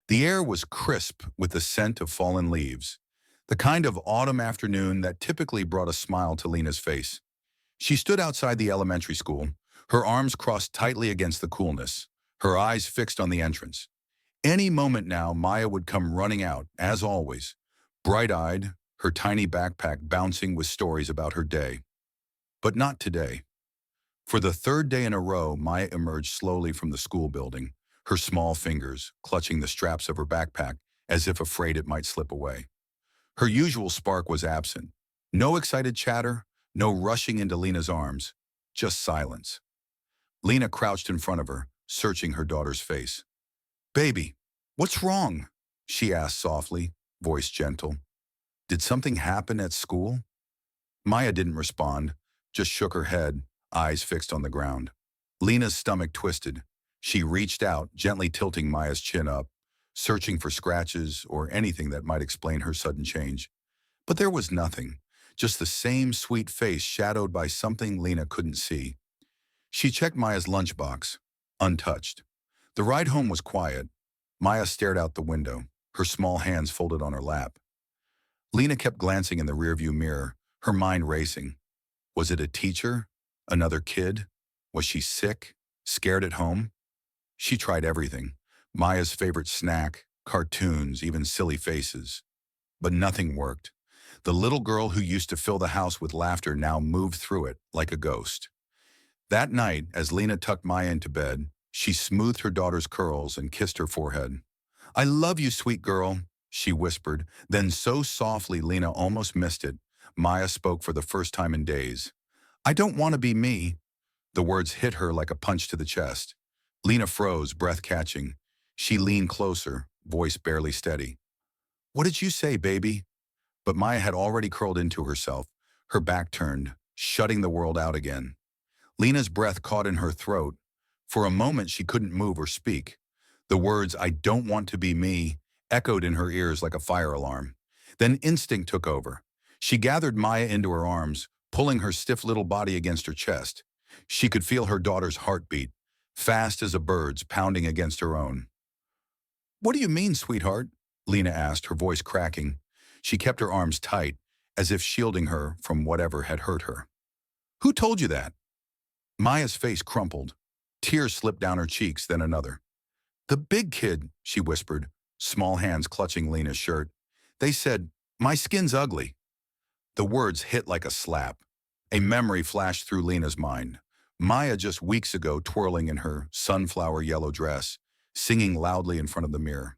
The air was crisp with the scent of fallen leaves, the kind of autumn afternoon that typically brought a smile to Lena's face. She stood outside the elementary school, her arms crossed tightly against the coolness, her eyes fixed on the entrance. Any moment now, Maya would come running out, as always, bright-eyed, her tiny backpack bouncing with stories about her day. But not today. For the third day in a row, Maya emerged slowly from the school building, her small fingers clutching the straps of her backpack as if afraid it might slip away. Her usual spark was absent. No excited chatter, no rushing into Lena's arms, just silence. Lena crouched in front of her, searching her daughter's face. "Baby, what's wrong?" she asked softly, voice gentle. "Did something happen at school?" Maya didn't respond, just shook her head, eyes fixed on the ground. Lena's stomach twisted. She reached out, gently tilting Maya's chin up, searching for scratches or anything that might explain her sudden change. But there was nothing, just the same sweet face shadowed by something Lena couldn't see. She checked Maya's lunchbox, untouched. The ride home was quiet. Maya stared out the window, her small hands folded on her lap. Lena kept glancing in the rearview mirror, her mind racing. Was it a teacher? Another kid? Was she sick? Scared at home? She tried everything. Maya's favorite snack, cartoons, even silly faces. But nothing worked. The little girl who used to fill the house with laughter now moved through it like a ghost. That night, as Lena tucked Maya into bed, she smoothed her daughter's curls and kissed her forehead. "I love you, sweet girl," she whispered, then so softly Lena almost missed it. Maya spoke for the first time in days. "I don't want to be me." The words hit her like a punch to the chest. Lena froze, breath catching. She leaned closer, voice barely steady. "What did you say, baby?" But Maya had already curled into herself, her back turned, shutting the world out again. Lena's breath caught in her throat. For a moment she couldn't move or speak. The words, "I don't want to be me," echoed in her ears like a fire alarm. Then instinct took over. She gathered Maya into her arms, pulling her stiff little body against her chest. She could feel her daughter's heartbeat, fast as a bird's, pounding against her own. "What do you mean, sweetheart?" Lena asked, her voice cracking. She kept her arms tight, as if shielding her from whatever had hurt her. "Who told you that?" Maya's face crumpled. Tears slipped down her cheeks, then another. "The big kid," she whispered, small hands clutching Lena's shirt. "They said, 'My skin's ugly.'" The words hit like a slap. A memory flashed through Lena's mind. Maya just weeks ago twirling in her sunflower yellow dress, singing loudly in front of the mirror.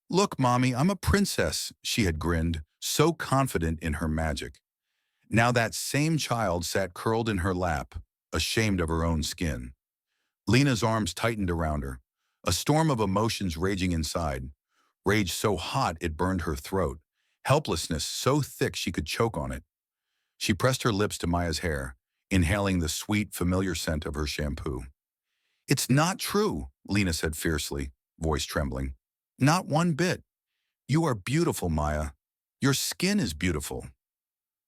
"Look, Mommy, I'm a princess," she had grinned, so confident in her magic. Now that same child sat curled in her lap, ashamed of her own skin. Lena's arms tightened around her, a storm of emotions raging inside. Rage so hot it burned her throat, helplessness so thick she could choke on it. She pressed her lips to Maya's hair, inhaling the sweet, familiar scent of her shampoo. "It's not true," Lena said fiercely, voice trembling. "Not one bit. You are beautiful, Maya. Your skin is beautiful."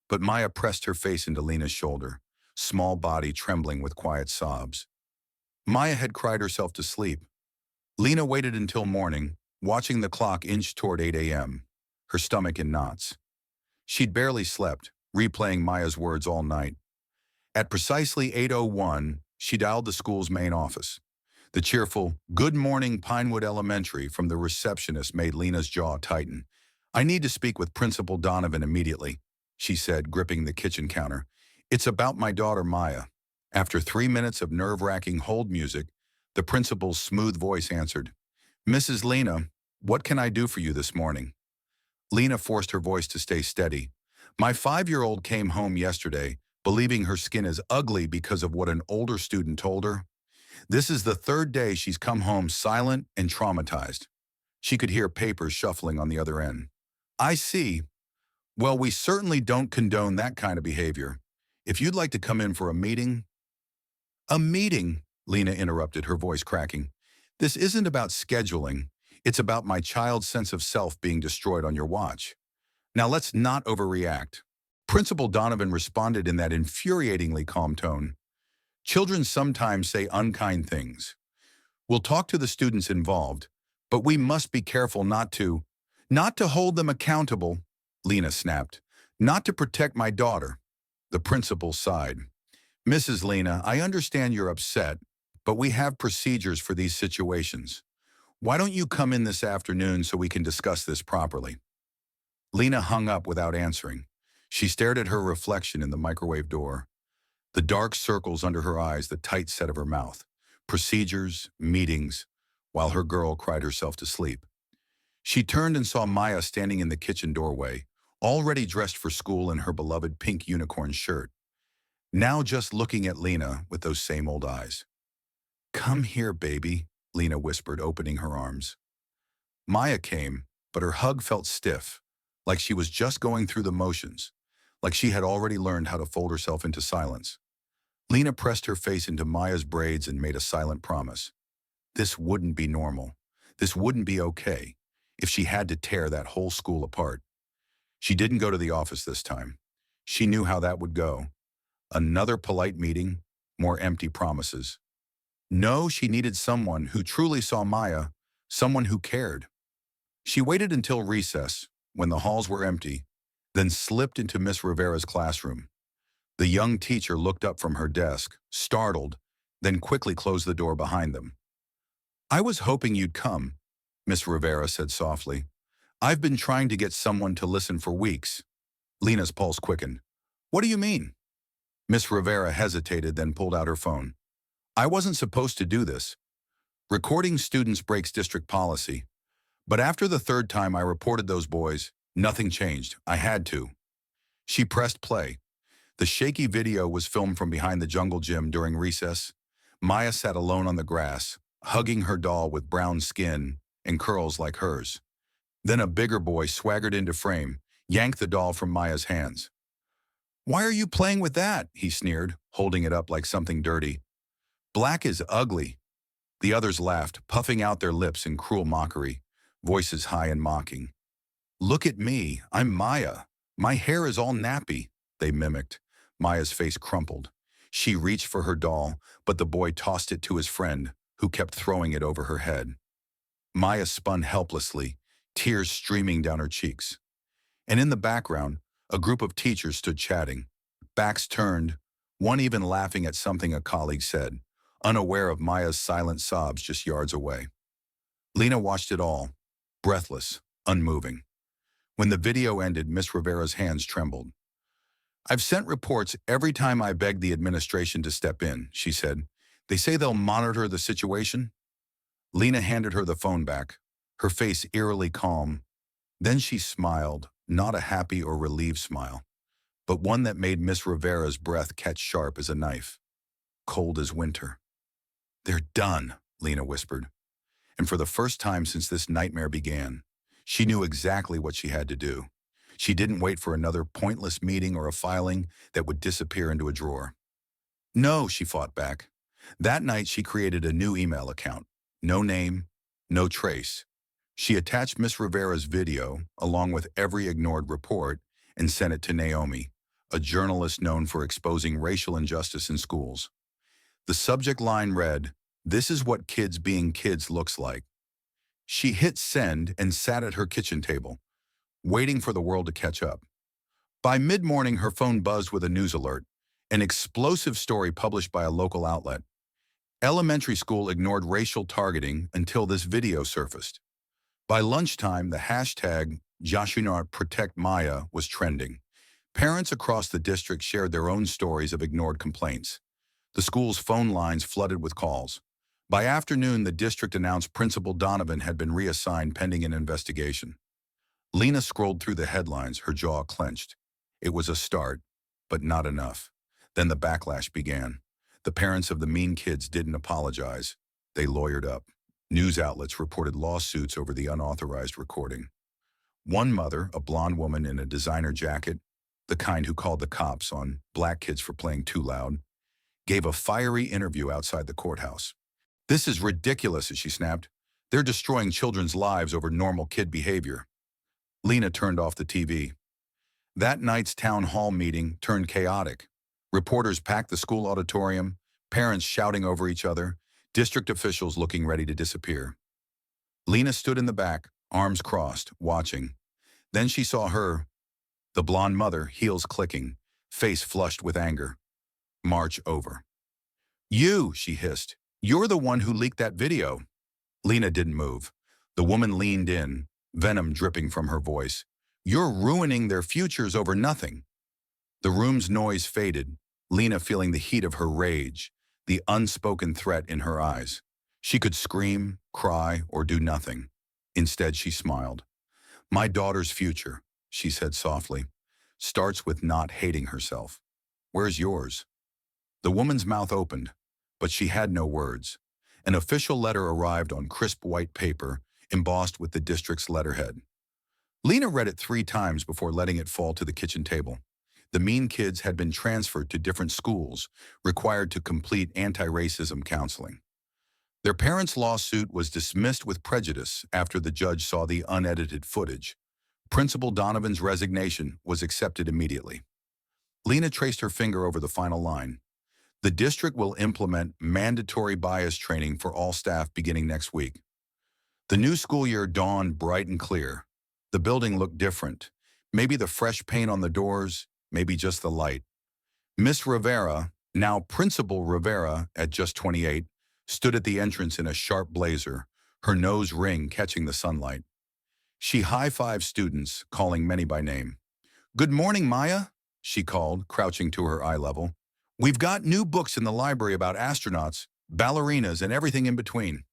But Maya pressed her face into Lena's shoulder, small body trembling with quiet sobs. Maya had cried herself to sleep. Lena waited until morning, watching the clock inch toward 8 a.m., her stomach in knots. She'd barely slept, replaying Maya's words all night. At precisely 8:01, she dialed the school's main office. The cheerful, "Good morning, Pinewood Elementary" from the receptionist made Lena's jaw tighten. "I need to speak with Principal Donovan immediately," she said, gripping the kitchen counter. "It's about my daughter, Maya." After 3 minutes of nerve-wracking hold music, the principal's smooth voice answered, "Mrs. Lena, what can I do for you this morning?" Lena forced her voice to stay steady. "My 5-year-old came home yesterday, believing her skin is ugly because of what an older student told her. This is the third day she's come home silent and traumatized." She could hear papers shuffling on the other end. "I see. Well, we certainly don't condone that kind of behavior. If you'd like to come in for a meeting—" "A meeting," Lena interrupted, her voice cracking. "This isn't about scheduling. It's about my child's sense of self being destroyed on your watch. Now let's not overreact." Principal Donovan responded in that infuriatingly calm tone. "Children sometimes say unkind things. We'll talk to the students involved, But we must be careful not to hold them accountable, Lena snapped. Not to protect my daughter. The principal sighed. Mrs. Lena, I understand you're upset, but we have procedures for these situations. Why don't you come in this afternoon so we can discuss this properly? Lena hung up without answering. She stared at her reflection in the microwave door. The dark circles under her eyes, the tight set of her mouth. Procedures, meetings, while her girl cried herself to sleep. She turned and saw Maya standing in the kitchen doorway, already dressed for school in her beloved pink unicorn shirt. Now just looking at Lena with those same old eyes. Come here, baby, Lena whispered, opening her arms. Maya came, but her hug felt stiff, like she was just going through the motions, like she had already learned how to fold herself into silence. Lena pressed her face into Maya's braids and made a silent promise. This wouldn't be normal. This wouldn't be okay if she had to tear that whole school apart. She didn't go to the office this time. She knew how that would go. Another polite meeting, more empty promises. No, she needed someone who truly saw Maya, someone who cared. She waited until recess, when the halls were empty, then slipped into Miss Rivera's classroom. The young teacher looked up from her desk, startled, then quickly closed the door behind them. I was hoping you'd come, Miss Rivera said softly. I've been trying to get someone to listen for weeks. Lena's pulse quickened. What do you mean? Miss Rivera hesitated, then pulled out her phone. I wasn't supposed to do this. Recording students breaks district policy. But after the third time I reported those boys, nothing changed. I had to. She pressed play. The shaky video was filmed from behind the jungle gym during recess. Maya sat alone on the grass, hugging her doll with brown skin and curls like hers. Then a bigger boy swaggered into frame, yanked the doll from Maya's hands. Why are you playing with that? He sneered, holding it up like something dirty. Black is ugly. The others laughed, puffing out their lips in cruel mockery, voices high and mocking. Look at me, I'm Maya. My hair is all nappy, they mimicked. Maya's face crumpled. She reached for her doll, but the boy tossed it to his friend, who kept throwing it over her head. Maya spun helplessly, tears streaming down her cheeks. And in the background, a group of teachers stood chatting, backs turned, one even laughing at something a colleague said, unaware of Maya's silent sobs just yards away. Lena watched it all, breathless, unmoving. When the video ended, Miss Rivera's hands trembled. I've sent reports every time I begged the administration to step in, she said. They say they'll monitor the situation. Lena handed her the phone back, her face eerily calm. Then she smiled, not a happy or relieved smile, but one that made Miss Rivera's breath catch sharp as a knife, cold as winter. They're done, Lena whispered. And for the first time since this nightmare began, she knew exactly what she had to do. She didn't wait for another pointless meeting or a filing that would disappear into a drawer. No, she fought back. That night she created a new email account. No name, no trace. She attached Miss Rivera's video, along with every ignored report, and sent it to Naomi, a journalist known for exposing racial injustice in schools. The subject line read, "This is what kids being kids looks like." She hit send and sat at her kitchen table, waiting for the world to catch up. By mid-morning, her phone buzzed with a news alert, an explosive story published by a local outlet. Elementary school ignored racial targeting until this video surfaced. By lunchtime, the hashtag #JoshunaProtectMaya was trending. Parents across the district shared their own stories of ignored complaints. The school's phone lines flooded with calls. By afternoon, the district announced Principal Donovan had been reassigned pending an investigation. Lena scrolled through the headlines, her jaw clenched. It was a start, but not enough. Then the backlash began. The parents of the mean kids didn't apologize. They lawyered up. News outlets reported lawsuits over the unauthorized recording. One mother, a blonde woman in a designer jacket, the kind who called the cops on black kids for playing too loud, gave a fiery interview outside the courthouse. This is ridiculous, she snapped. They're destroying children's lives over normal kid behavior. Lena turned off the TV. That night's town hall meeting turned chaotic. Reporters packed the school auditorium, parents shouting over each other, district officials looking ready to disappear. Lena stood in the back, arms crossed, watching. Then she saw her, the blonde mother, heels clicking, face flushed with anger. March over. You, she hissed. You're the one who leaked that video. Lena didn't move. The woman leaned in, venom dripping from her voice. You're ruining their futures over nothing. The room's noise faded, Lena feeling the heat of her rage, the unspoken threat in her eyes. She could scream, cry, or do nothing. Instead, she smiled. My daughter's future, she said softly, starts with not hating herself. Where's yours? The woman's mouth opened, but she had no words. An official letter arrived on crisp white paper, embossed with the district's letterhead. Lena read it 3 times before letting it fall to the kitchen table. The mean kids had been transferred to different schools, required to complete anti-racism counseling. Their parents' lawsuit was dismissed with prejudice after the judge saw the unedited footage. Principal Donovan's resignation was accepted immediately. Lena traced her finger over the final line. The district will implement mandatory bias training for all staff beginning next week. The new school year dawned bright and clear. The building looked different. Maybe the fresh paint on the doors, maybe just the light. Miss Rivera, now Principal Rivera at just 28, stood at the entrance in a sharp blazer, her nose ring catching the sunlight. She high-fived students, calling many by name. Good morning, Maya, she called, crouching to her eye level. We've got new books in the library about astronauts, ballerinas, and everything in between.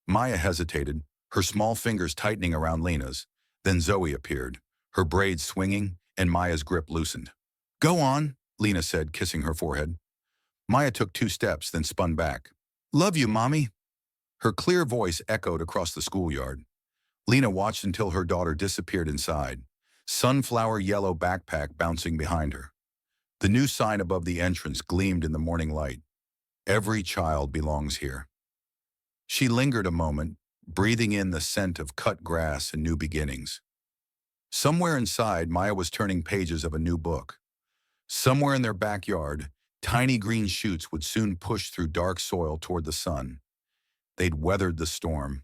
Maya hesitated, her small fingers tightening around Lena's. Then Zoe appeared, her braids swinging and Maya's grip loosened. Go on, Lena said, kissing her forehead. Maya took 2 steps, then spun back. Love you, Mommy. Her clear voice echoed across the schoolyard. Lena watched until her daughter disappeared inside, sunflower yellow backpack bouncing behind her. The new sign above the entrance gleamed in the morning light. Every child belongs here. She lingered a moment, breathing in the scent of cut grass and new beginnings. Somewhere inside, Maya was turning pages of a new book. Somewhere in their backyard, tiny green shoots would soon push through dark soil toward the sun. They'd weathered the storm.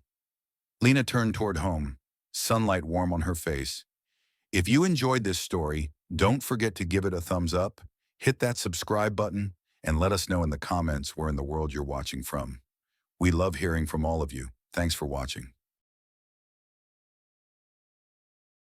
Lena turned toward home, sunlight warm on her face. If you enjoyed this story, don't forget to give it a thumbs up, hit that subscribe button, and let us know in the comments where in the world you're watching from. We love hearing from all of you. Thanks for watching.